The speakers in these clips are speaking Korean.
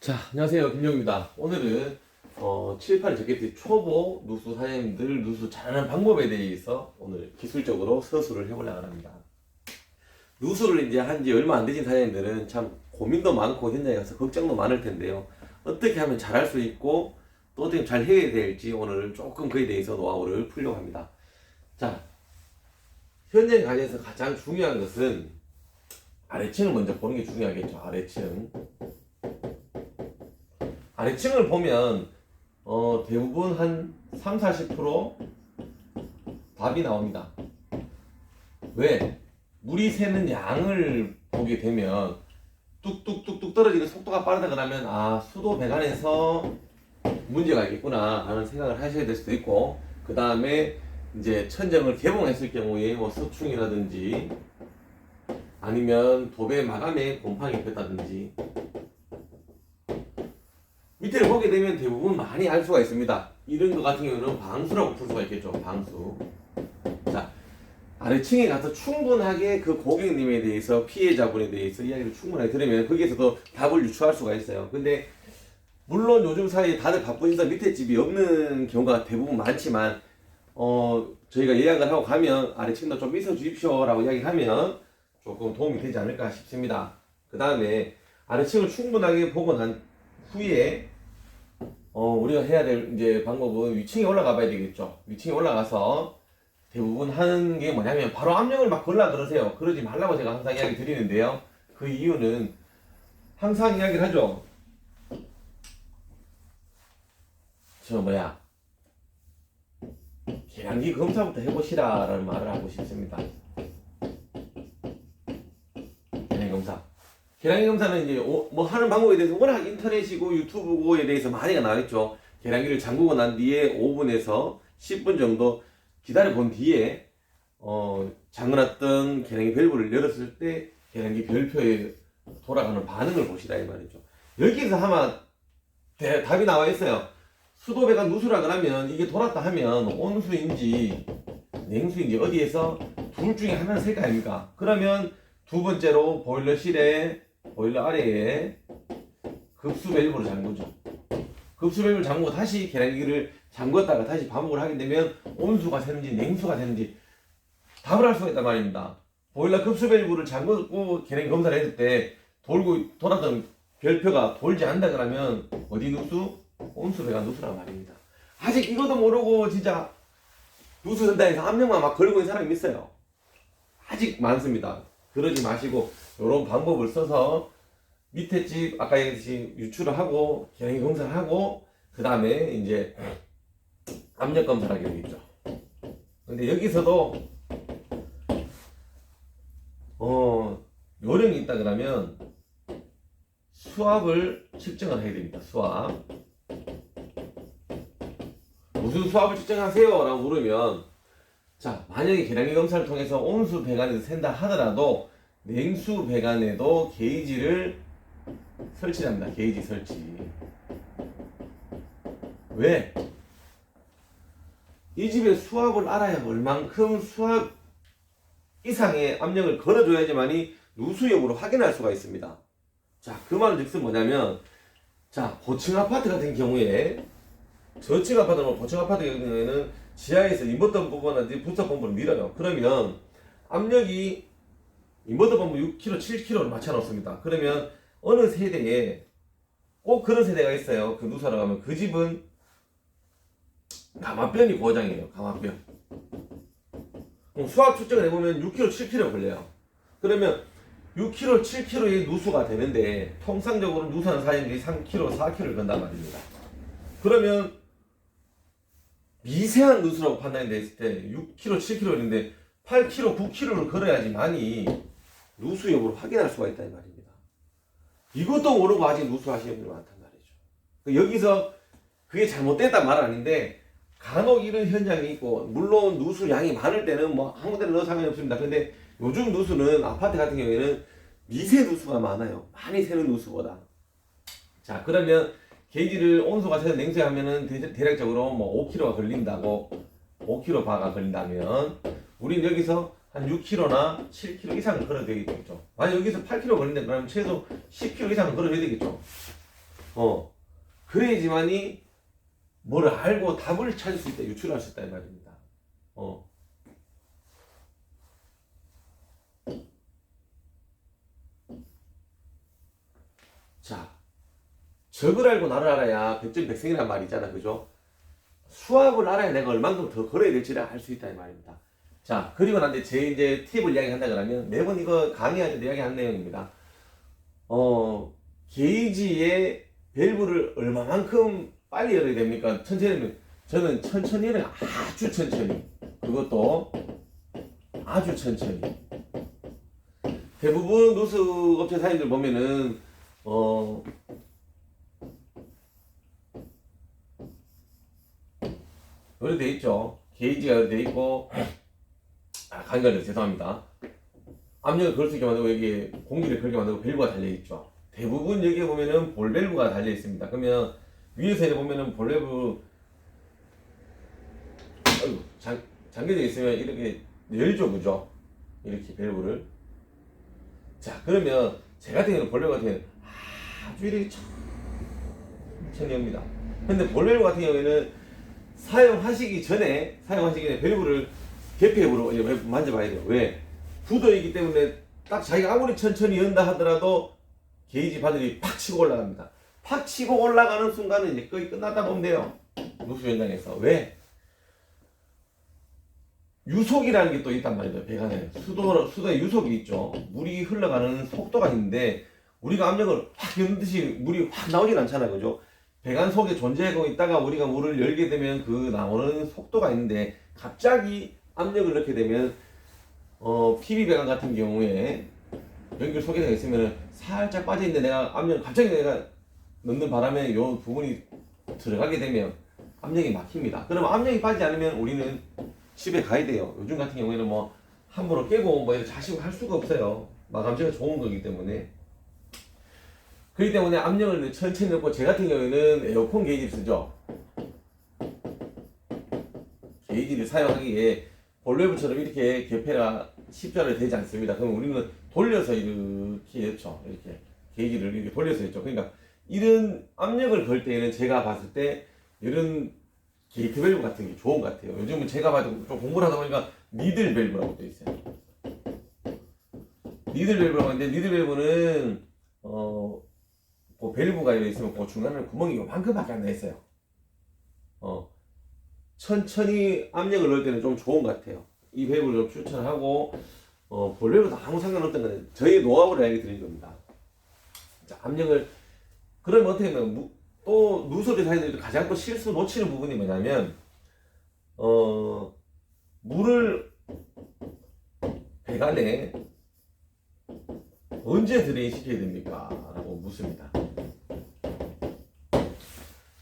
자, 안녕하세요. 김영입니다. 오늘은 7, 8 저게티 초보 누수 사장님들 누수 잘하는 방법에 대해서 오늘 기술적으로 서술을 해보려고 합니다. 누수를 이제 한 지 얼마 안 되신 사장님들은 참 고민도 많고 현장에 가서 걱정도 많을 텐데요. 어떻게 하면 잘할 수 있고 또 어떻게 잘 해야 될지 오늘 조금 그에 대해서 노하우를 풀려고 합니다. 자, 현장에 관해서 가장 중요한 것은 아래층을 먼저 보는 게 중요하겠죠. 아래층. 아래층을 보면 대부분 한 30-40% 답이 나옵니다. 왜? 물이 새는 양을 보게 되면 뚝뚝뚝뚝 떨어지는 속도가 빠르다 그러면 수도 배관에서 문제가 있겠구나 라는 생각을 하셔야 될 수도 있고, 그 다음에 이제 천정을 개봉했을 경우에 뭐 석충이라든지 아니면 도배 마감에 곰팡이 폈다든지 밑에를 보게 되면 대부분 많이 알 수가 있습니다. 이런 것 같은 경우는 방수라고 풀 수가 있겠죠. 방수. 자, 아래층에 가서 충분하게 그 고객님에 대해서, 피해자분에 대해서 이야기를 충분하게 들으면 거기에서도 답을 유추할 수가 있어요. 근데 물론 요즘 사이에 다들 바쁘셔서 밑에 집이 없는 경우가 대부분 많지만 저희가 예약을 하고 가면 아래층도 좀 있어 주십시오 라고 이야기하면 조금 도움이 되지 않을까 싶습니다. 그 다음에 아래층을 충분하게 보고 난 후에 우리가 해야 될 이제 방법은 위층에 올라가 봐야 되겠죠. 위층에 올라가서 대부분 하는 게 뭐냐면 바로 압력을 막 걸라 그러세요. 그러지 말라고 제가 항상 이야기 드리는데요. 그 이유는 항상 이야기를 하죠. 계량기 검사부터 해보시라 라는 말을 하고 싶습니다. 계량기 검사. 계량기 검사는 이제 뭐 하는 방법에 대해서 워낙 인터넷이고 유튜브고에 대해서 많이가 나와있죠. 계량기를 잠그고 난 뒤에 5분에서 10분 정도 기다려 본 뒤에 잠궈놨던 계량기 밸브를 열었을 때 계량기 별표에 돌아가는 반응을 보시라 이 말이죠. 여기서 아마 답이 나와 있어요. 수도배관 누수라 그러면 이게 돌았다 하면 온수인지 냉수인지 어디에서 둘 중에 하나는 셀 거 아닙니까? 그러면 두 번째로 보일러실에 보일러 아래에 급수 밸브를 잠그죠. 급수 밸브를 잠그고 다시 계량기를 잠궜다가 다시 반복을 하게 되면 온수가 새는지 냉수가 새는지 답을 할 수가 있단 말입니다. 보일러 급수 밸브를 잠그고 계량기 검사를 했을 때 돌았던 별표가 돌지 않는다 그러면 어디 누수? 온수 배관 누수란 말입니다. 아직 이것도 모르고 진짜 누수 된다 해서 압력만 막 걸고 있는 사람이 있어요. 아직 많습니다. 그러지 마시고 이런 방법을 써서 밑에 집 아까 얘기했듯이 유출을 하고 계량기 검사를 하고 그 다음에 이제 압력 검사를 하게 되겠죠. 근데 여기서도 요령이 있다 그러면 수압을 측정을 해야 됩니다. 수압. 무슨 수압을 측정하세요? 라고 물으면, 자, 만약에 계량기 검사를 통해서 온수 배관에서 샌다 하더라도 냉수 배관에도 게이지를 설치합니다. 게이지 설치. 왜? 이 집의 수압을 알아야 얼만큼 수압 이상의 압력을 걸어줘야지만이 누수 여부를 확인할 수가 있습니다. 자, 그 말은 즉슨 뭐냐면, 자, 고층 아파트 같은 경우에 저층 아파트나 고층 아파트 같은 경우에는 지하에서 인버터 펌프나 부스터 펌프를 밀어요. 그러면 압력이 인버터 펌프 6kg, 7kg를 맞춰놓습니다. 그러면 어느 세대에 꼭 그런 세대가 있어요. 그 누수하러 가면 그 집은 가마변이 고장이에요. 가마변. 수압 측정을 해보면 6kg, 7kg 걸려요. 그러면 6kg, 7kg의 누수가 되는데 통상적으로 누수하는 사람들이 3kg, 4kg를 건단 말입니다. 그러면 미세한 누수라고 판단이 됐을 때 6kg, 7kg인데 8kg, 9kg를 걸어야지만이 누수 여부를 확인할 수가 있다는 말입니다. 이것도 모르고 아직 누수하시는 분이 많단 말이죠. 여기서 그게 잘못됐단 말은 아닌데 간혹 이런 현장이 있고, 물론 누수 양이 많을 때는 뭐 아무 데나 넣어도 상관이 없습니다. 근데 요즘 누수는 아파트 같은 경우에는 미세 누수가 많아요. 많이 새는 누수보다. 자, 그러면 게이지를 온수가 새는 냉수에 하면은 대략적으로 뭐 5kg가 걸린다고, 5kg 바가 걸린다면 우리는 여기서 한 6kg나 7kg 이상을 걸어야 되겠죠. 만약 여기서 8kg 걸린다 그러면 최소 10kg 이상은 걸어야 되겠죠. 그래야지만이 뭐를 알고 답을 찾을 수 있다, 유출할 수 있다 이 말입니다. 자, 적을 알고 나를 알아야 백전백승이란 말이 있잖아, 그죠? 수학을 알아야 내가 얼만큼 더 걸어야 될지를 알 수 있다 이 말입니다. 자, 그리고 난 제 이제 팁을 이야기한다 그러면 매번 이거 강의할 때 이야기하는 내용입니다. 게이지의 밸브를 얼마만큼 빨리 열어야 됩니까? 천천히. 저는 천천히 열어요. 아주 천천히. 그것도 아주 천천히. 대부분 누수 업체 사장님들 보면은 여기 돼 있죠. 게이지가 여기 돼 있고, 간결해서 죄송합니다. 압력을 걸 수 있게 만들고 여기 공기를 걸게 만들고 밸브가 달려 있죠. 대부분 여기에 보면은 볼 밸브가 달려 있습니다. 그러면 위에서 보면은 볼 밸브 잠겨져 있으면 이렇게 열죠, 그죠? 이렇게 밸브를. 자, 그러면 제 같은 경우는 볼 밸브 같은 경우는 아주 이렇게 천천히 옵니다. 근데 볼 밸브 같은 경우에는 사용하시기 전에 밸브를 개폐으로 만져봐야 돼요. 왜? 굳어있기 때문에 딱 자기가 아무리 천천히 연다 하더라도 게이지 바늘이 팍 치고 올라갑니다. 팍 치고 올라가는 순간은 이제 거의 끝났다 보면 돼요. 누수 현장에서. 왜? 유속이라는 게 또 있단 말이에요. 배관에 수도에 유속이 있죠. 물이 흘러가는 속도가 있는데 우리가 압력을 확 여는 듯이 물이 확 나오진 않잖아요, 그죠? 배관 속에 존재하고 있다가 우리가 물을 열게 되면 그 나오는 속도가 있는데 갑자기 압력을 넣게 되면 PB 배관 같은 경우에 연결 소개가 있으면 살짝 빠져있는데 내가 압력 갑자기 내가 넣는 바람에 이 부분이 들어가게 되면 압력이 막힙니다. 그러면 압력이 빠지지 않으면 우리는 집에 가야 돼요. 요즘 같은 경우에는 뭐 함부로 깨고 뭐 이렇게 자식을 할 수가 없어요. 마감재가 좋은 거기 때문에. 그렇기 때문에 압력을 천천히 넣고, 제 같은 경우에는 에어컨 게이지를 쓰죠. 게이지를 사용하기에 볼밸브처럼 이렇게 개폐가 십자로 되지 않습니다. 그럼 우리는 돌려서 이렇게 했죠. 이렇게 게이지를 이렇게 돌려서 했죠. 그러니까 이런 압력을 걸 때에는 제가 봤을 때 이런 게이트 밸브 같은 게 좋은 것 같아요. 요즘은 제가 봐도 좀 공부를 하다 보니까 니들 밸브라고 되어 있어요. 니들 밸브라고 하는데, 니들 밸브는 그 밸브가 이렇게 있으면 그 중간에 구멍이 요만큼밖에 안 나 있어요. 천천히 압력을 넣을 때는 좀 좋은 것 같아요. 이 밸브를 좀 추천하고, 볼 밸브도 아무 상관없던 건 저희 노하우를 이야기 드린 겁니다. 자, 압력을, 그러면 어떻게 하면, 또 누수를 사이들 가장 또 실수 놓치는 부분이 뭐냐면, 물을 배관에 언제 드레인 시켜야 됩니까? 라고 묻습니다.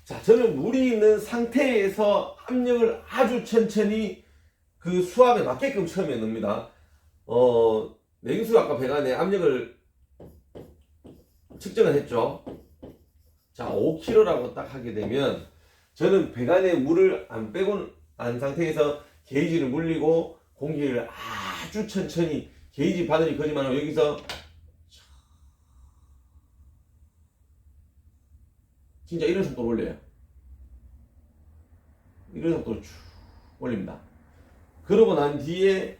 자, 저는 물이 있는 상태에서 압력을 아주 천천히 그 수압에 맞게끔 처음에 넣습니다. 냉수 아까 배관에 압력을 측정을 했죠. 자, 5kg라고 딱 하게 되면 저는 배관에 물을 안 빼고 안 상태에서 게이지를 물리고 공기를 아주 천천히 게이지 바늘이 거지만 여기서 진짜 이런 속도로 올려요. 이런 속도로 쭉 올립니다. 그러고 난 뒤에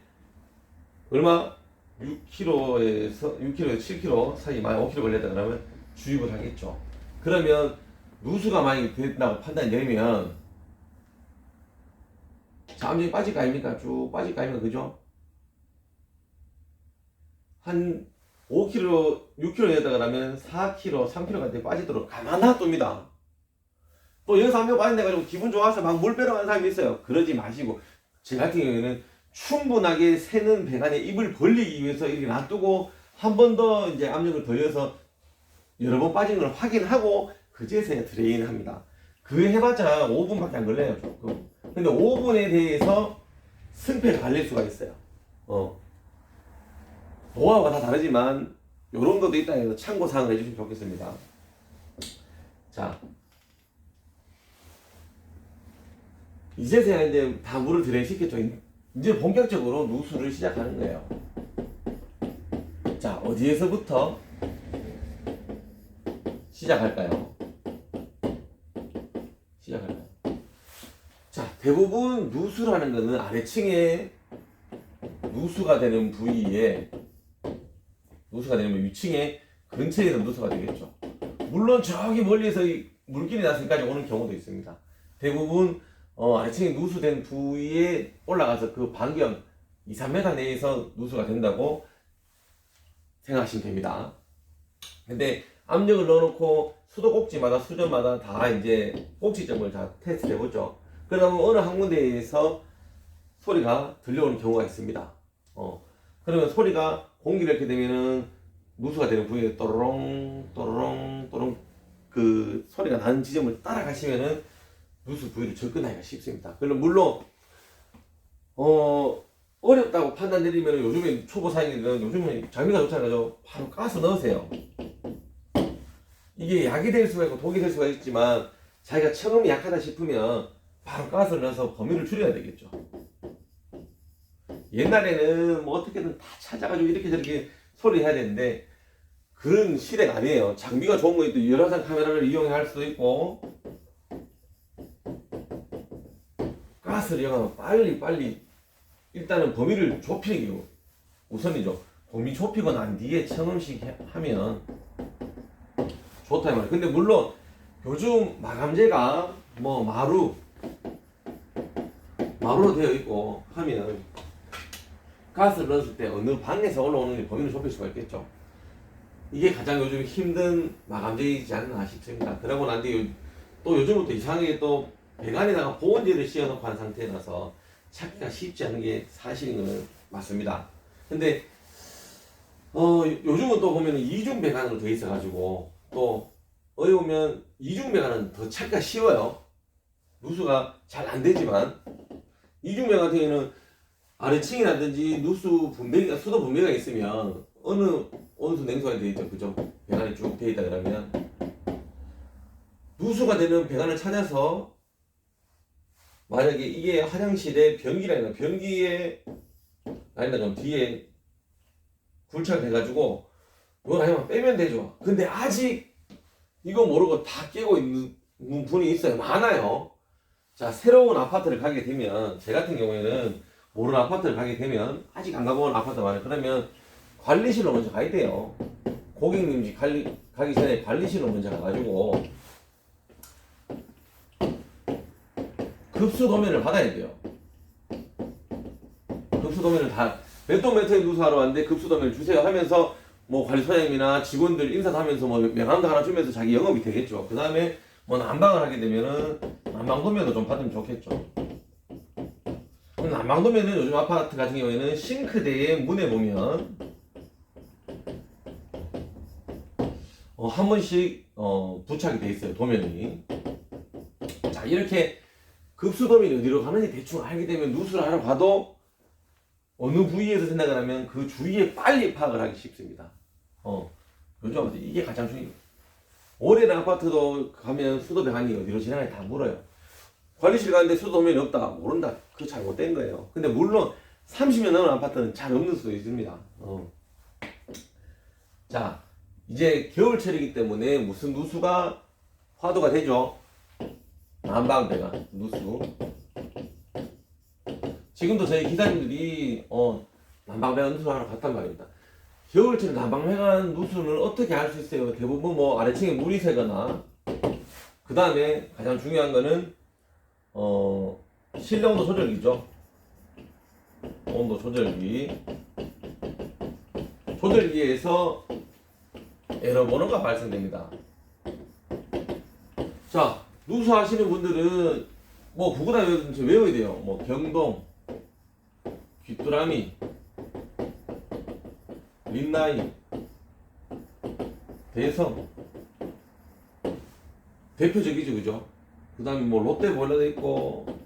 얼마? 6kg에서 7kg 사이 만약 5kg 걸렸다 그러면 주입을 하겠죠. 그러면 누수가 많이 된다고 판단이 되면 자, 압력이 빠질 거 아닙니까? 쭉 빠질 거 아닙니까? 그죠? 한 5kg, 6kg 됐다 그러면 4kg, 3kg 같은 데 빠지도록 가만 놔둡니다. 또 여기서 한 명 빠진다가지고 기분 좋아서 막 물 빼러 가는 사람이 있어요. 그러지 마시고, 제 같은 경우에는 충분하게 새는 배관에 입을 벌리기 위해서 이렇게 놔두고 한 번 더 이제 압력을 돌려서 여러 번 빠진 걸 확인하고 그제서야 드레인 합니다. 그 해봤자 5분밖에 안 걸려요, 조금. 근데 5분에 대해서 승패가 갈릴 수가 있어요. 노하우가 다 다르지만 요런 것도 있다 해서 참고사항을 해주시면 좋겠습니다. 자, 이제서야 이제 다 물을 드레인 시켰죠. 이제 본격적으로 누수를 시작하는 거예요. 자, 어디에서부터 시작할까요? 대부분 누수라는 거는 아래층에 누수가 되는 부위에 누수가 되는 위층에 근처에서 누수가 되겠죠. 물론 저기 멀리서 이 물길이 나서까지 오는 경우도 있습니다. 대부분 아래층에 누수된 부위에 올라가서 그 반경 2, 3m 내에서 누수가 된다고 생각하시면 됩니다. 근데 압력을 넣어놓고 수도꼭지마다 수전마다 다 이제 꼭지점을 다 테스트 해보죠. 그러면 어느 한 군데에서 소리가 들려오는 경우가 있습니다. 그러면 소리가 공기를 이렇게 되면은 누수가 되는 부위에 또로롱 또로롱 또롱 그 소리가 나는 지점을 따라가시면은 누수 부위를 접근하기가 쉽습니다. 물론 어렵다고 판단 내리면 요즘에 초보 사장님들은 요즘은 장비가 좋잖아요. 바로 까서 넣으세요. 이게 약이 될 수가 있고 독이 될 수가 있지만 자기가 처음이 약하다 싶으면 바로 가스를 넣어서 범위를 줄여야 되겠죠. 옛날에는 뭐 어떻게든 다 찾아가지고 이렇게 저렇게 소리 해야 되는데 그런 시대가 아니에요. 장비가 좋은 거 있고 여러 장 카메라를 이용할 수도 있고 가스를 이용하면 빨리 일단은 범위를 좁히는 게 우선이죠. 범위 좁히고 난 뒤에 처음씩 하면 좋다 이 말이에요. 근데 물론 요즘 마감재가 뭐 마루로 되어 있고 하면 가스를 넣었을 때 어느 방에서 올라오는 범위를 좁힐 수가 있겠죠. 이게 가장 요즘 힘든 마감재이지 않나 싶습니다. 그러고 난 뒤에 또 요즘은 또 이상하게 또 배관에다가 보온재를 씌워놓고 한 상태라서 찾기가 쉽지 않은 게 사실인 것은 맞습니다. 근데 요즘은 또 보면 이중 배관으로 되어 있어가지고 또 어려우면 이중 배관은 더 찾기가 쉬워요. 누수가 잘 안 되지만 이중 배관 같은 경우는 아래층이라든지 누수 분배기가 수도 분배가 있으면 어느 온수 냉수가 되어 있죠. 그죠? 배관이 쭉 되어 있다 그러면 누수가 되는 배관을 찾아서 만약에 이게 화장실에 변기에 아니다 좀 뒤에 굴착 돼가지고 이걸 아니면 빼면 되죠. 근데 아직 이거 모르고 다 깨고 있는 분이 있어요. 많아요. 자, 새로운 아파트를 가게 되면 제 같은 경우에는 모르는 아파트를 가게 되면 아직 안 가본 아파트 많아요. 그러면 관리실로 먼저 가야 돼요. 고객님 집 가기 전에 관리실로 먼저 가가지고 급수 도면을 받아야 돼요. 급수 도면을 다 몇 동 몇 호에 누수하러 왔는데 급수 도면을 주세요 하면서 뭐 관리소장님이나 직원들 인사도 하면서 뭐 명함도 하나 주면서 자기 영업이 되겠죠. 그 다음에 뭐 난방을 하게 되면은 난방 도면도 좀 받으면 좋겠죠. 난방 도면은 요즘 아파트 같은 경우에는 싱크대의 문에 보면 한 번씩 부착이 돼 있어요. 도면이. 자, 이렇게 급수 도면이 어디로 가는지 대충 알게 되면 누수를 하러 가도 어느 부위에서 생각을 하면 그 주위에 빨리 파악을 하기 쉽습니다. 요즘 아파트 이게 가장 중요해요. 오래된 아파트도 가면 수도 배관이 어디로 지나가는지 다 물어요. 관리실 가는데 수도 도면이 없다. 모른다. 그거 잘못된 거예요. 근데 물론 30년 넘은 아파트는 잘 없는 수도 있습니다. 자, 이제 겨울철이기 때문에 무슨 누수가 화두가 되죠? 난방 배관 누수. 지금도 저희 기사님들이 난방 배관 누수 하러 갔단 말입니다. 겨울철에 난방 배관 누수는 어떻게 알 수 있어요? 대부분 뭐 아래층에 물이 새거나 그 다음에 가장 중요한 거는 실내 온도 조절기죠. 온도 조절기. 조절기에서 에러 번호가 발생됩니다. 자, 누수하시는 분들은 뭐 보고 다니면 외워야 돼요. 뭐 경동, 귀뚜라미, 린나이, 대성 대표적이죠, 그죠? 그 다음에 뭐 롯데 보일러도 있고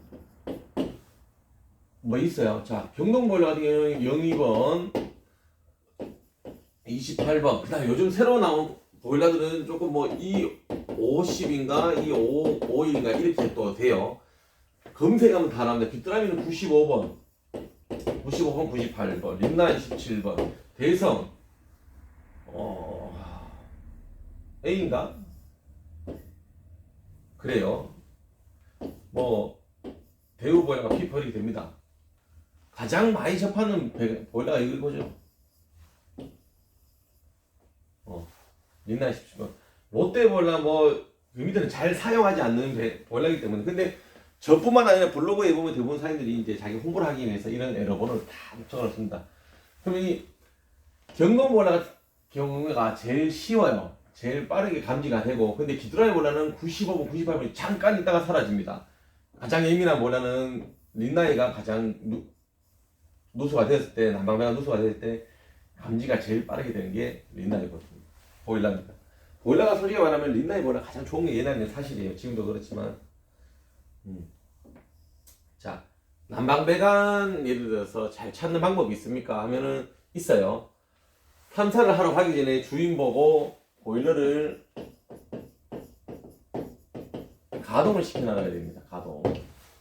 뭐 있어요. 자, 경동 보일러 같은 경우는 02번, 28번. 그 다음에 요즘 새로 나온 보일러들은 조금 뭐 250인가 251인가 이렇게 또 돼요. 검색하면 다 나옵니다. 귀뚜라미는 95번, 98번, 린나이 17번, 대성 A인가? 그래요. 뭐 대우 그렇게 됩니다. 가장 많이 접하는 보일러가 이거죠. 린나이 17번. 롯데 보일러 그 밑에는 잘 사용하지 않는 보일러이기 때문에. 근데 저뿐만 아니라 블로그에 보면 대부분 사람들이 이제 자기 홍보를 하기 위해서 이런 에러번호를 다 적어놓습니다. 그럼 이 경동 보일러 같은 경우가 제일 쉬워요. 제일 빠르게 감지가 되고, 근데 기드라이 보일러는 95분, 98분 잠깐 있다가 사라집니다. 가장 예민한 보일러는 린나이가 가장 누수가 됐을 때, 난방배가 누수가 됐을 때 감지가 제일 빠르게 되는 게 린나이 보일러입니다. 보일러가 솔직히 말하면 린나이 보일러 가장 좋은 게 옛날에는 사실이에요. 지금도 그렇지만. 자, 난방배관 예를 들어서 잘 찾는 방법이 있습니까? 하면은 있어요. 탐사를 하러 가기 전에 주인 보고 보일러를 가동을 시켜나가야 됩니다. 가동.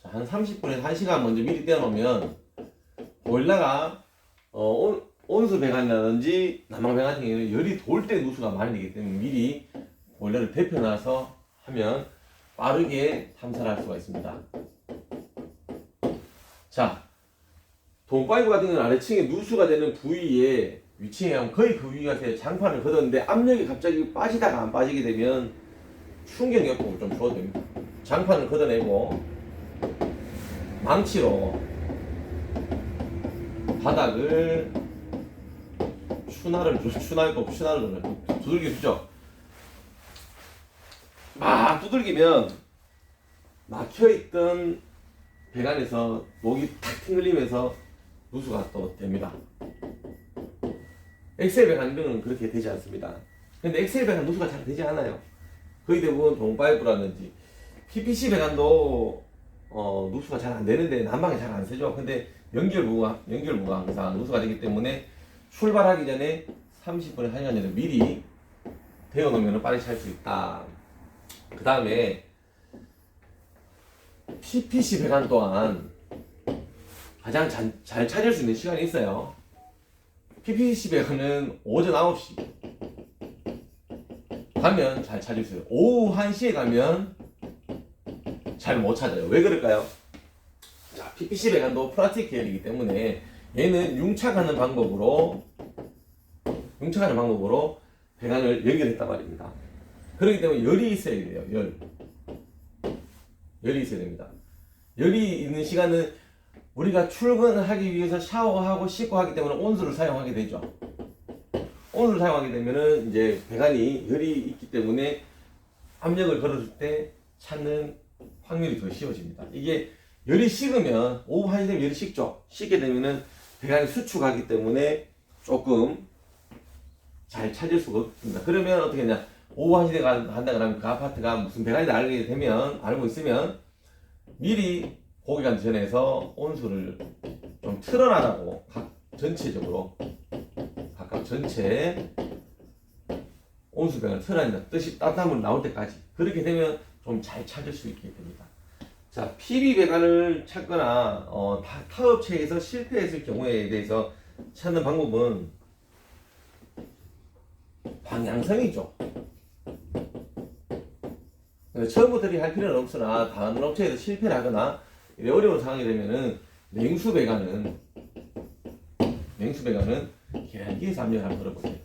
자, 한 30분에서 1시간 먼저 미리 떼어놓으면 보일러가 온수 배관이라든지 난방 배관 같은 경우는 열이 돌 때 누수가 많이 되기 때문에 미리 보일러를 데펴놔서 하면 빠르게 탐사를 할 수가 있습니다. 자, 동파이브 같은 경우는 아래층에 누수가 되는 부위에 위치에 하면 거의 그 위가 장판을 걷었는데 압력이 갑자기 빠지다가 안 빠지게 되면 충격요법을 좀 줘도 됩니다. 장판을 걷어내고 망치로 바닥을 추나를 두들겨 주죠. 막 두들기면 막혀있던 배관에서 목이 탁 튕글리면서 누수가 또 됩니다. 엑셀 배관은 그렇게 되지 않습니다. 근데 엑셀 배관 누수가 잘 되지 않아요. 거의 대부분 동파이브라든지 PPC 배관도 누수가 잘 안 되는데 난방이 잘 안 새죠. 근데 연결부가 항상 누수가 되기 때문에 출발하기 전에 30분에 1시간 전에 미리 데워놓으면 빨리 찰 수 있다. 그 다음에 PPC 배관 또한 가장 잘 찾을 수 있는 시간이 있어요. PPC 배관은 오전 9시 가면 잘 찾을 수 있어요. 오후 1시에 가면 잘 못 찾아요. 왜 그럴까요? 자, PPC 배관도 플라스틱 계열이기 때문에 얘는 융착하는 방법으로 배관을 연결했단 말입니다. 그렇기 때문에 열이 있어야 돼요. 열이 있어야 됩니다. 열이 있는 시간은 우리가 출근을 하기 위해서 샤워하고 씻고 하기 때문에 온수를 사용하게 되죠. 온수를 사용하게 되면은 이제 배관이 열이 있기 때문에 압력을 걸어줄 때 찾는 확률이 더 쉬워집니다. 이게 열이 식으면 오후 1시 되면 열이 식죠. 식게 되면은 배관이 수축하기 때문에 조금 잘 찾을 수가 없습니다. 그러면 어떻게 하냐? 오후 1시 간다 그러면 그 아파트가 무슨 배관이 알고 있으면 미리 고객한테 전해서 온수를 좀 틀어놔라고 각각 전체 온수 배관을 틀어놔야 뜻이 따뜻한 물 나올 때까지 그렇게 되면 좀 잘 찾을 수 있게 됩니다. 자, PB 배관을 찾거나 타업체에서 실패했을 경우에 대해서 찾는 방법은 방향성이죠. 처음부터 할 필요는 없으나 다른 업체에서 실패를 하거나 어려운 상황이 되면은 냉수 배관은 계량기에서 압력을 한번 걸어보세요.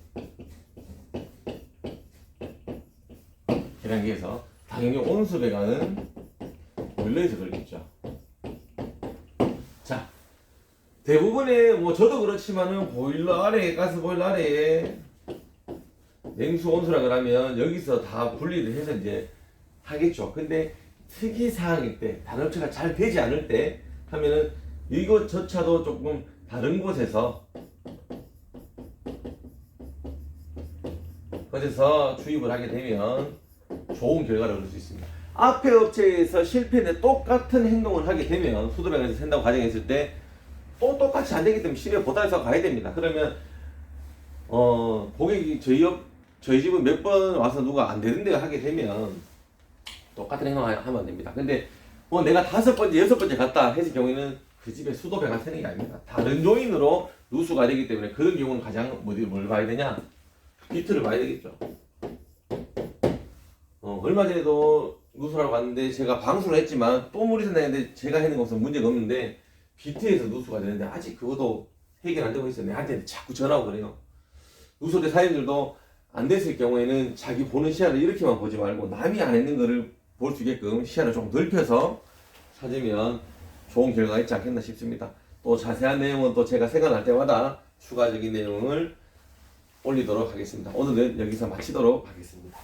계량기에서. 당연히 온수 배관은 보일러에서 걸리겠죠. 자, 대부분의 저도 그렇지만은 보일러 아래에 가스 보일러 아래에 냉수 온수라 그러면 여기서 다 분리를 해서 이제 하겠죠. 근데 특이사항일 때, 다른 업체가 잘 되지 않을 때 하면은 이것조차도 조금 다른 곳에서 주입을 하게 되면 좋은 결과를 얻을 수 있습니다. 앞에 업체에서 실패인데 똑같은 행동을 하게 되면 수도배관에서 샌다고 가정했을 때 또 똑같이 안 되기 때문에 실외 보따리서 가야 됩니다. 그러면 고객이 저희 집은 몇 번 와서 누가 안 되는데 하게 되면 똑같은 행동을 하면 안 됩니다. 근데 내가 5번째, 6번째 갔다 했을 경우에는 그 집에 수도배관 새는 게 아닙니다. 다른 요인으로 누수가 되기 때문에 그런 경우는 가장 뭘 봐야 되냐? 비트를 봐야 되겠죠. 얼마 전에도 누수라고 갔는데 제가 방수를 했지만 또 물이 샌다는데 제가 해는 것은 문제가 없는데 비트에서 누수가 되는데 아직 그것도 해결 안 되고 있어요. 내한테 자꾸 전화오고 그래요. 누수대 사장님들도 안 됐을 경우에는 자기 보는 시야를 이렇게만 보지 말고 남이 안 했는 거를 볼 수 있게끔 시야를 좀 넓혀서 찾으면 좋은 결과가 있지 않겠나 싶습니다. 또 자세한 내용은 또 제가 생각날 때마다 추가적인 내용을 올리도록 하겠습니다. 오늘은 여기서 마치도록 하겠습니다.